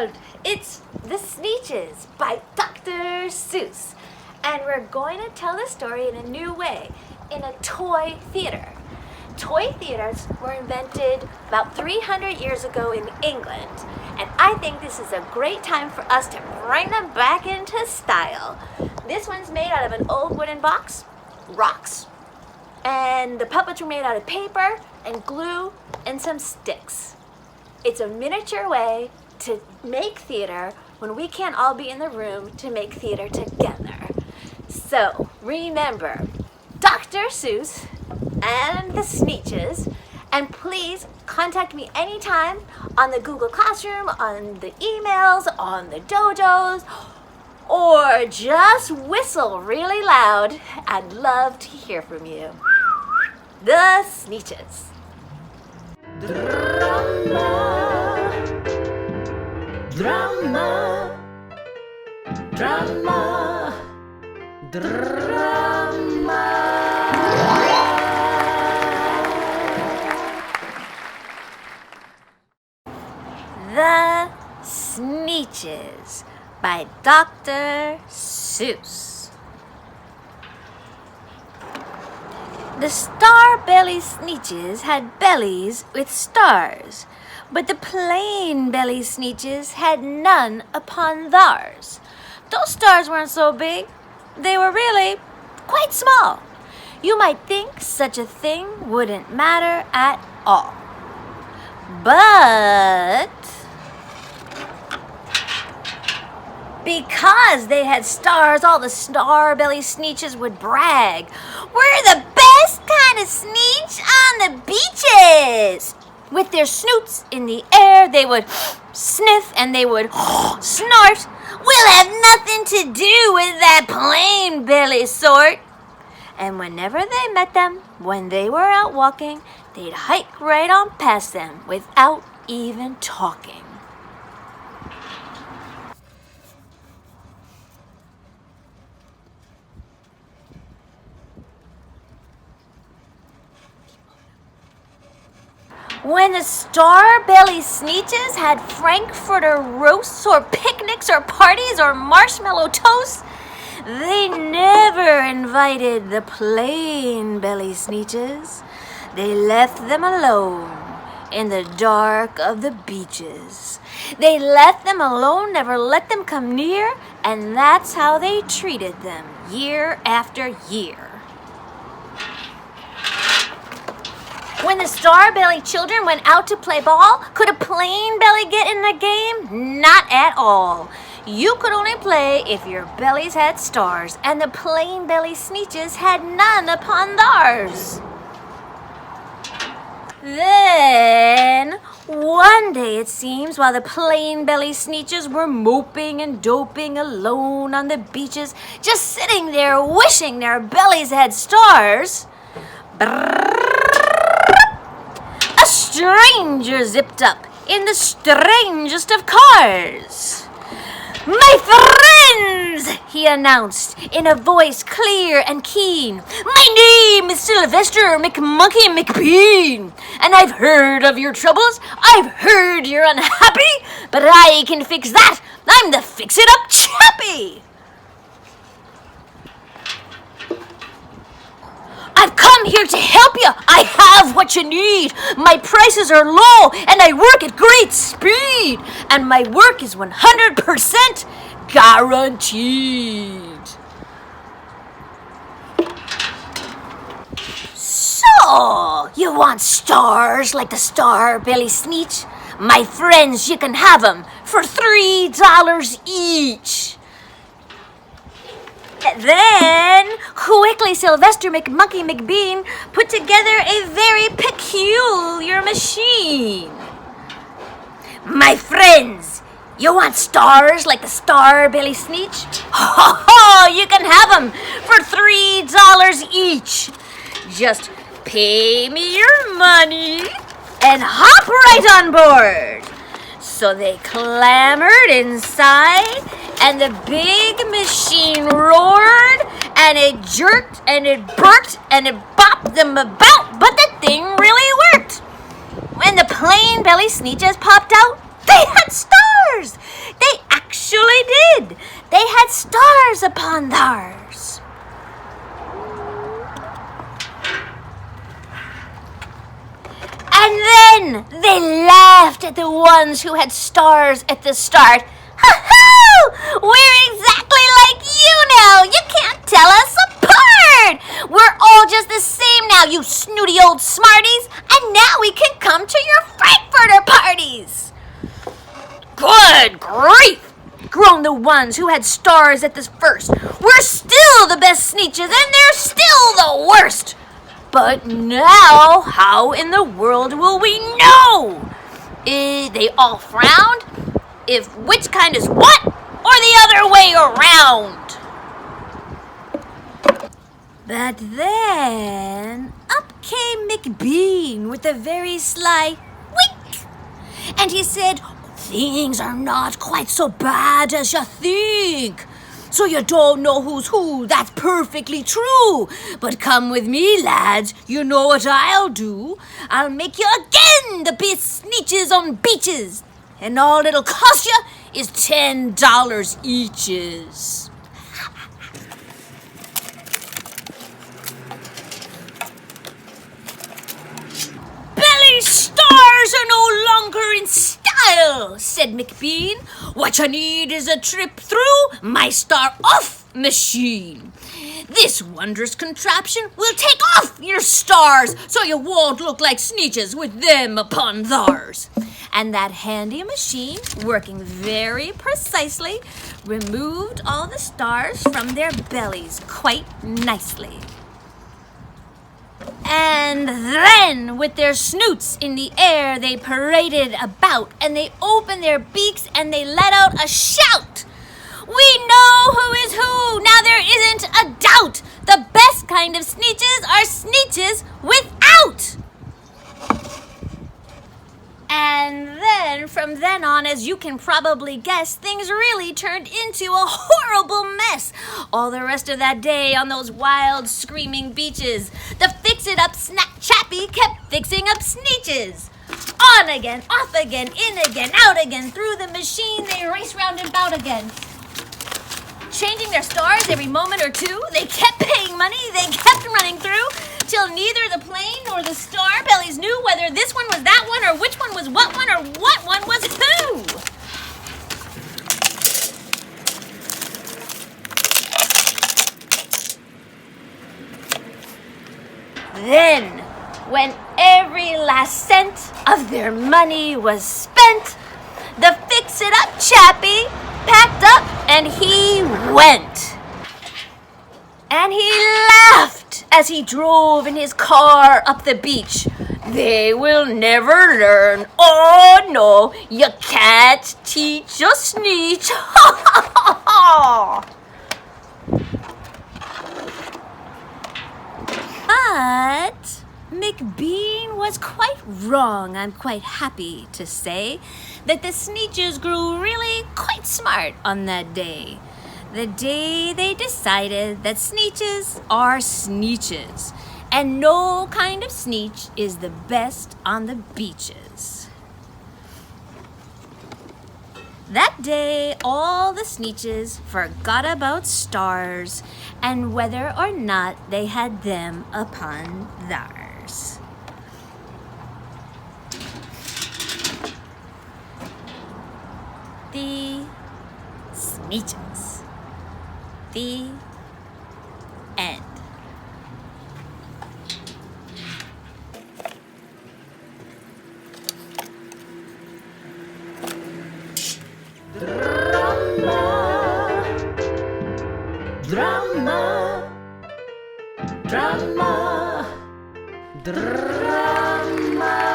world! It's The Sneetches by Dr. Seuss. And we're going to tell the story in a new way, in a toy theater. Toy theaters were invented about 300 years ago in England. And I think this is a great time for us to bring them back into style. This one's made out of an old wooden box, rocks. And the puppets were made out of paper and glue and some sticks. It's a miniature way to make theater when we can't all be in the room to make theater together. So remember, Dr. Seuss and the Sneetches, and please contact me anytime on the Google Classroom, on the emails, on the dojos, or just whistle really loud. I'd love to hear from you. The Sneetches. Drama, drama, drama. The Sneetches by Dr. Seuss. The star-belly Sneetches had bellies with stars, but the plain-belly Sneetches had none upon theirs. Those stars weren't so big. They were really quite small. You might think such a thing wouldn't matter at all. But because they had stars, all the star-belly Sneetches would brag. We're the best kind of Sneetch on the beaches. With their snoots in the air, they would sniff and they would snort. We'll have nothing to do with that plain belly sort. And whenever they met them, when they were out walking, they'd hike right on past them without even talking. When the star-belly Sneetches had Frankfurter roasts or picnics or parties or marshmallow toasts, they never invited the plain-belly Sneetches. They left them alone in the dark of the beaches. They left them alone, never let them come near, and that's how they treated them year after year. When the star-belly children went out to play ball, could a plain belly get in the game? Not at all. You could only play if your bellies had stars, and the plain belly Sneetches had none upon theirs. Then, one day it seems, while the plain belly Sneetches were moping and doping alone on the beaches, just sitting there wishing their bellies had stars, a stranger zipped up in the strangest of cars. "My friends," he announced in a voice clear and keen, "my name is Sylvester McMonkey McBean, and I've heard of your troubles. I've heard you're unhappy, but I can fix that. I'm the fix-it-up chappie. I've come here to help you. I have what you need. My prices are low, and I work at great speed. And my work is 100% guaranteed." So, you want stars like the star-belly Sneetch? My friends, you can have them for $3 each. Then, quickly, Sylvester McMonkey McBean put together a very peculiar machine. "My friends, you want stars like the star-belly Sneetch? Ho, you can have them for $3 each. Just pay me your money and hop right on board." So they clambered inside, and the big machine roared, and it jerked, and it burped, and it bopped them about, but the thing really worked. When the plain belly Sneetches popped out, they had stars! did. They had stars upon theirs. And then they laughed at the ones who had stars at the start. Ha-ha! We're exactly like you now. You can't tell us apart. We're all just the same now, you snooty old smarties. And now we can come to your Frankfurter parties. Good grief, groaned the ones who had stars at the first. We're still the best Sneetches, and they're still the worst. But now, how in the world will we know? They all frowned. If which kind is what, or the other way around. But then, up came McBean with a very sly wink. And he said, things are not quite so bad as you think. So you don't know who's who, that's perfectly true. But come with me, lads, you know what I'll do. I'll make you again the best Sneetches on beaches. And all it'll cost you is $10 eaches. Belly stars are no longer in style, said McBean. What you need is a trip through my star-off machine. This wondrous contraption will take off your stars so you won't look like Sneetches with them upon theirs. And that handy machine, working very precisely, removed all the stars from their bellies quite nicely. And then, with their snoots in the air, they paraded about, and they opened their beaks, and they let out a shout. We know who is who, now there isn't a doubt. The best kind of Sneetches are Sneetches without. And then, from then on, as you can probably guess, things really turned into a horrible mess. All the rest of that day on those wild, screaming beaches, the fix-it-up chappie kept fixing up Sneetches. On again, off again, in again, out again, through the machine, they race round and bout again. Changing their stars every moment or two, they kept paying money, they kept running through, till neither the plane nor the star bellies knew whether this one was that one, or which one was what one, or what one was who. Then, when every last cent of their money was spent, the fix-it-up chappie packed up and he went. And he laughed as he drove in his car up the beach. They will never learn. Oh no, you can't teach a Sneetch. Ha ha ha ha! But McBean was quite wrong, I'm quite happy to say, that the Sneetches grew really quite smart on that day. The day they decided that Sneetches are Sneetches, and no kind of Sneetch is the best on the beaches. That day, all the Sneetches forgot about stars and whether or not they had them upon theirs. The Sneetches. The end. Drama, drama, drama, drama.